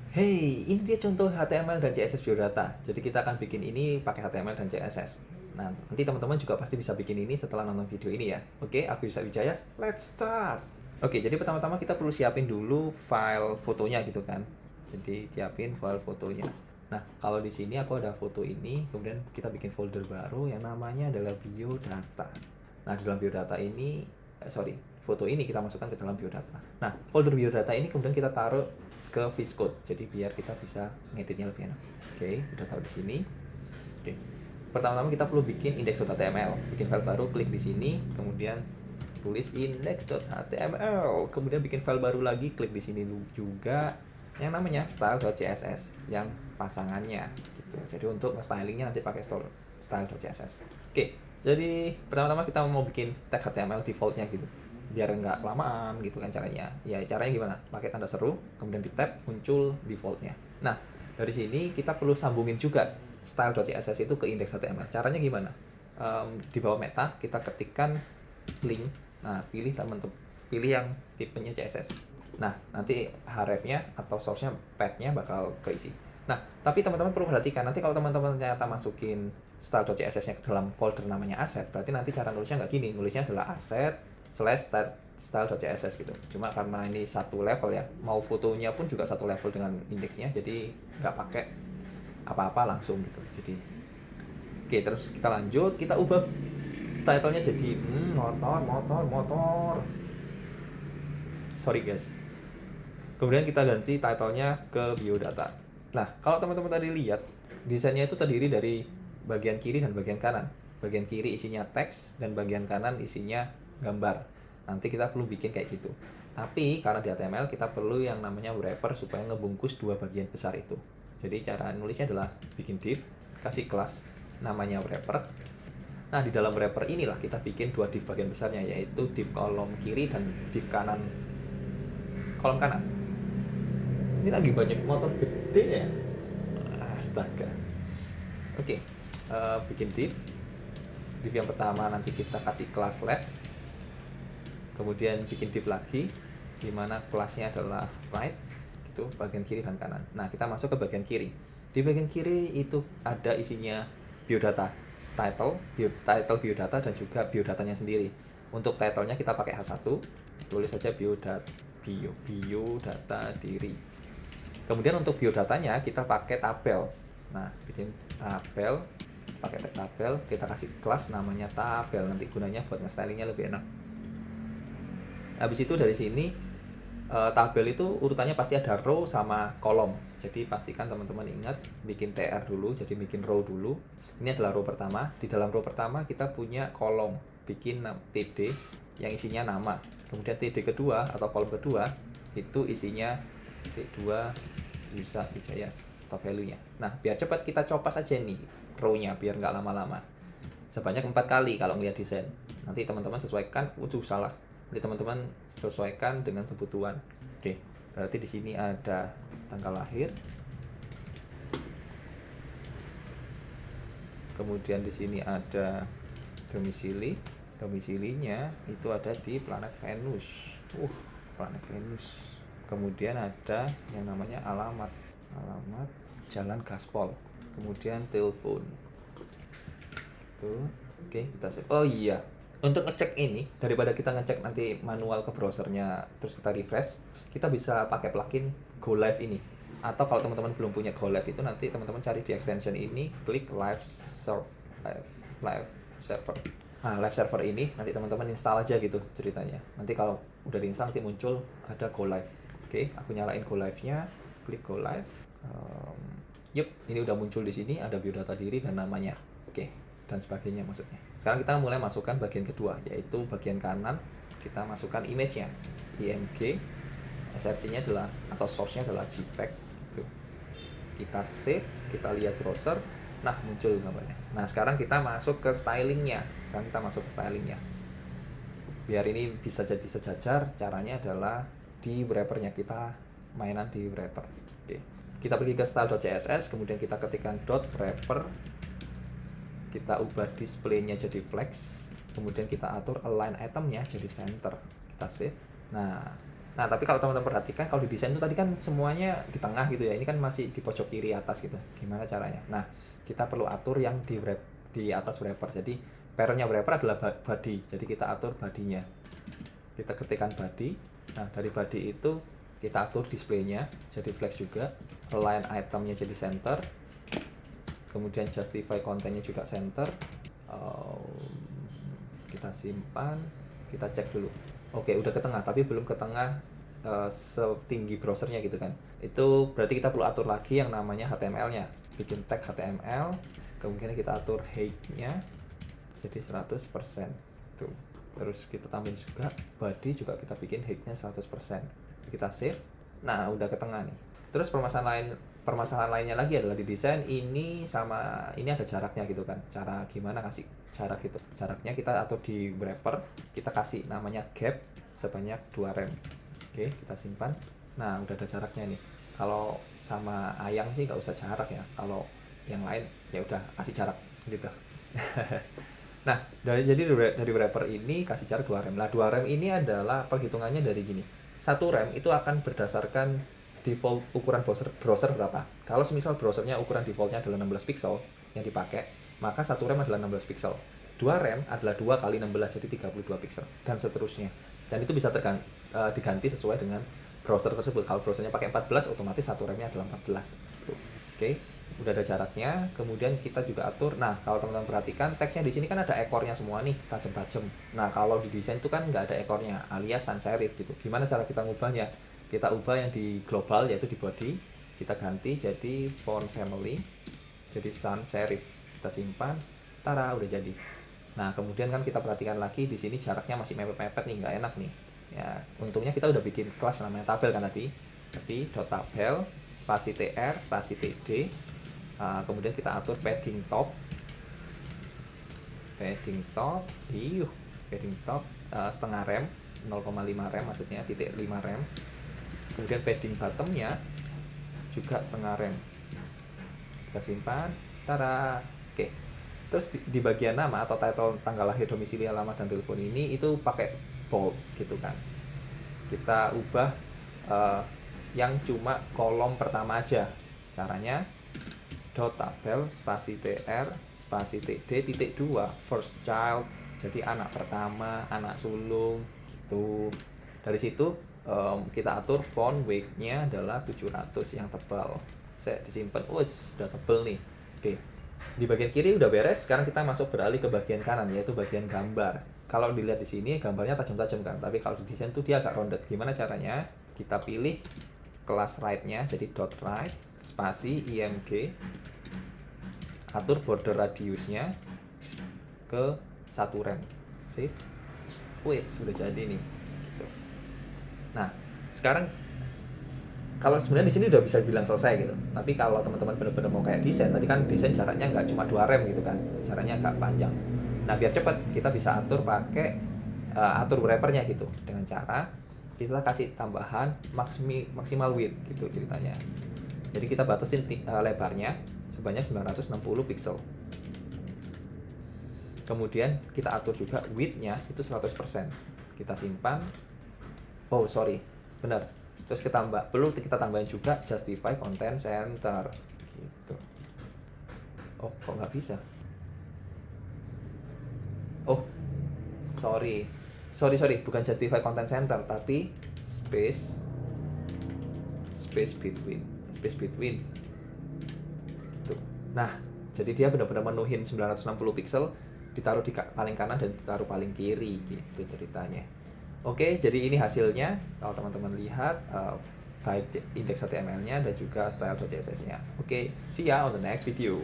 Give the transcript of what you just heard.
Hey, ini dia contoh HTML dan CSS biodata. Jadi kita akan bikin ini pakai HTML dan CSS. Nah, nanti teman-teman juga pasti bisa bikin ini setelah nonton video ini ya. Oke, aku bisa Wijaya. Let's start. Oke, jadi pertama-tama kita perlu siapin dulu file fotonya gitu kan. Jadi siapin file fotonya. Nah, kalau di sini aku ada foto ini, kemudian kita bikin folder baru yang namanya adalah biodata. Nah, di dalam biodata ini, foto ini kita masukkan ke dalam biodata. Nah, folder biodata ini kemudian kita taruh ke VSCode, jadi biar kita bisa ngeditnya lebih enak. Oke, udah taruh di sini. Oke, pertama-tama kita perlu bikin index.html, bikin file baru, klik di sini, kemudian tulis index.html, kemudian bikin file baru lagi, klik di sini juga, yang namanya style.css, yang pasangannya gitu. Jadi untuk stylingnya nanti pakai style.css. Oke, jadi pertama-tama kita mau bikin tag HTML defaultnya gitu, biar nggak kelamaan gitu kan caranya. Ya caranya gimana? Pakai tanda seru, kemudian di tab muncul defaultnya. Nah, dari sini kita perlu sambungin juga style.css itu ke index.html. Caranya gimana? Di bawah meta kita ketikkan link. Nah, pilih yang tipenya CSS. Nah, nanti href-nya atau source-nya path-nya bakal keisi. Nah, tapi teman-teman perlu perhatikan, nanti kalau teman-teman ternyata masukin style.css-nya ke dalam folder namanya asset, berarti nanti cara nulisnya nggak gini, nulisnya adalah asset slash style.css gitu. Cuma karena ini satu level ya, mau fotonya pun juga satu level dengan indeksnya, jadi nggak pakai apa-apa langsung gitu. Jadi, oke, terus kita lanjut, kita ubah title-nya jadi motor. Sorry guys. Kemudian kita ganti title-nya ke biodata. Nah, kalau teman-teman tadi lihat, desainnya itu terdiri dari bagian kiri dan bagian kanan. Bagian kiri isinya teks dan bagian kanan isinya gambar. Nanti kita perlu bikin kayak gitu. Tapi karena di HTML kita perlu yang namanya wrapper supaya ngebungkus dua bagian besar itu. Jadi cara nulisnya adalah bikin div, kasih kelas namanya wrapper. Nah, di dalam wrapper inilah kita bikin dua div bagian besarnya, yaitu div kolom kiri dan div kanan kolom kanan. Ini lagi banyak motor gede ya. Astaga. Oke, bikin div. Div yang pertama nanti kita kasih kelas left. Kemudian bikin div lagi, dimana kelasnya adalah right, gitu, bagian kiri dan kanan. Nah, kita masuk ke bagian kiri. Di bagian kiri itu ada isinya biodata, title biodata dan juga biodatanya sendiri. Untuk titlenya kita pakai H1, tulis saja biodata diri. Kemudian untuk biodatanya kita pakai tabel. Nah, bikin tabel, pakai tabel, kita kasih kelas namanya tabel, nanti gunanya buat nge-stylingnya lebih enak. Habis itu dari sini tabel itu urutannya pasti ada row sama kolom. Jadi pastikan teman-teman ingat bikin TR dulu, jadi bikin row dulu. Ini adalah row pertama. Di dalam row pertama kita punya kolom, bikin TD yang isinya nama. Kemudian TD kedua atau kolom kedua itu isinya T2 bisa ya atau value-nya. Nah, biar cepat kita copas aja nih row-nya biar nggak lama-lama. Sebanyak 4 kali kalau ngeliat desain. Nanti teman-teman sesuaikan. Salah. Jadi teman-teman sesuaikan dengan kebutuhan. Oke, berarti di sini ada tanggal lahir. Kemudian di sini ada domisili. Domisilinya itu ada di planet Venus. Planet Venus. Kemudian ada yang namanya alamat Jalan Gaspol. Kemudian telepon. Tuh. Oke, kita save. Oh iya, untuk ngecek ini, daripada kita ngecek nanti manual ke browsernya terus kita refresh, kita bisa pakai plugin Go Live ini. Atau kalau teman-teman belum punya Go Live itu, nanti teman-teman cari di extension ini, klik live server. Nah, live server ini nanti teman-teman install aja gitu ceritanya. Nanti kalau udah diinstal nanti muncul ada Go Live. Oke, aku nyalain Go Live-nya, klik Go Live. Ini udah muncul di sini, ada biodata diri dan namanya. Oke, dan sebagainya maksudnya. Sekarang kita mulai masukkan bagian kedua, yaitu bagian kanan. Kita masukkan image-nya, img, src-nya adalah atau source-nya adalah JPEG. Tuh. Kita save, kita lihat browser. Nah, muncul gambarnya. Nah, sekarang kita masuk ke stylingnya. Biar ini bisa jadi sejajar, caranya adalah di wrapper-nya kita mainan di wrapper. Oke. Kita pergi ke style.css, kemudian kita ketikkan .wrapper. Kita ubah display-nya jadi flex, kemudian kita atur align itemnya jadi center, kita save. Nah, Nah, tapi kalau teman-teman perhatikan, kalau di desain itu tadi kan semuanya di tengah gitu ya. Ini kan masih di pojok kiri atas gitu. Gimana caranya? Nah, kita perlu atur yang di atas wrapper. Jadi, parentnya wrapper adalah body. Jadi, kita atur bodinya. Kita ketikkan body. Nah, dari body itu kita atur displaynya. Jadi, flex juga. Align itemnya jadi center. Kemudian justify kontennya juga center. Kita simpan. Kita cek dulu. Oke, udah ke tengah, tapi belum ke tengah setinggi browsernya gitu kan. Itu berarti kita perlu atur lagi yang namanya HTML-nya. Bikin tag HTML, kemudian kita atur height-nya jadi 100%. Tuh. Terus kita tambahin juga body, juga kita bikin height-nya 100%. Kita save. Nah, udah ke tengah nih. Terus permasalahan lainnya lagi adalah di desain ini ada jaraknya gitu kan. Cara gimana kasih jarak gitu. Jaraknya kita atur di wrapper, kita kasih namanya gap sebanyak 2 rem. Oke, kita simpan. Nah, udah ada jaraknya nih. Kalau sama ayang sih nggak usah jarak ya. Kalau yang lain ya udah kasih jarak gitu. Nah, dari wrapper ini kasih jarak 2 rem. Nah, 2 rem ini adalah perhitungannya dari gini. 1 rem itu akan berdasarkan default ukuran browser berapa. Kalau semisal browsernya ukuran defaultnya adalah 16 pixel yang dipakai, maka 1 rem adalah 16 pixel. 2 rem adalah 2 kali 16, jadi 32 pixel, dan seterusnya. Dan itu bisa diganti sesuai dengan browser tersebut. Kalau browsernya pakai 14, otomatis 1 remnya adalah 14. Gitu. Oke, udah ada jaraknya. Kemudian kita juga atur. Nah, kalau teman-teman perhatikan, teksnya di sini kan ada ekornya semua nih, tajam-tajam. Nah, kalau di desain itu kan nggak ada ekornya, alias sans serif gitu. Gimana cara kita ngubahnya? Kita ubah yang di global, yaitu di body. Kita ganti jadi font family, jadi sans serif. Kita simpan. Tara, udah jadi. Nah, kemudian kan kita perhatikan lagi di sini jaraknya masih mepet-mepet nih, nggak enak nih. Ya, untungnya kita udah bikin kelas namanya tabel kan tadi. Jadi .tabel spasi tr spasi td. Kemudian kita atur padding top. Padding top setengah rem, 0,5 rem maksudnya, titik 5 rem. Kemudian padding bottomnya juga setengah rem. Kita simpan. Tara. Oke. Terus di bagian nama atau title, tanggal lahir, domisili, alamat, dan telepon ini itu pakai bold gitu kan. Kita ubah yang cuma kolom pertama aja. Caranya .tabel spasi tr spasi td titik 2 first child, jadi anak pertama, anak sulung gitu. Dari situ kita atur font weight-nya adalah 700 yang tebal. Saya disimpan. Sudah tebal nih. Oke. Di bagian kiri udah beres. Sekarang kita beralih ke bagian kanan, yaitu bagian gambar. Kalau dilihat di sini gambarnya tajam-tajam kan, tapi kalau di desain tuh dia agak rounded. Gimana caranya? Kita pilih kelas right-nya, jadi .right spasi img. Atur border radiusnya ke 1 rem. Save. Sudah jadi nih. Nah, sekarang kalau sebenarnya di sini udah bisa bilang selesai gitu. Tapi kalau teman-teman benar-benar mau kayak desain, tadi kan desain jaraknya nggak cuma 2 rem gitu kan, jaraknya agak panjang. Nah, biar cepat kita bisa atur pakai atur wrappernya gitu, dengan cara kita kasih tambahan maksimal width gitu ceritanya. Jadi kita batasin lebarnya sebanyak 960 pixel. Kemudian kita atur juga width-nya itu 100%. Kita simpan. Benar. Terus perlu kita tambahin juga justify content center gitu. Kok nggak bisa? Sorry, bukan justify content center, tapi space between gitu. Nah, jadi dia benar-benar menuhin 960 pixel, ditaruh di paling kanan dan ditaruh paling kiri gitu ceritanya. Oke, jadi ini hasilnya. Kalau teman-teman lihat baik indeks HTML-nya dan juga style.css-nya. Oke, see ya on the next video.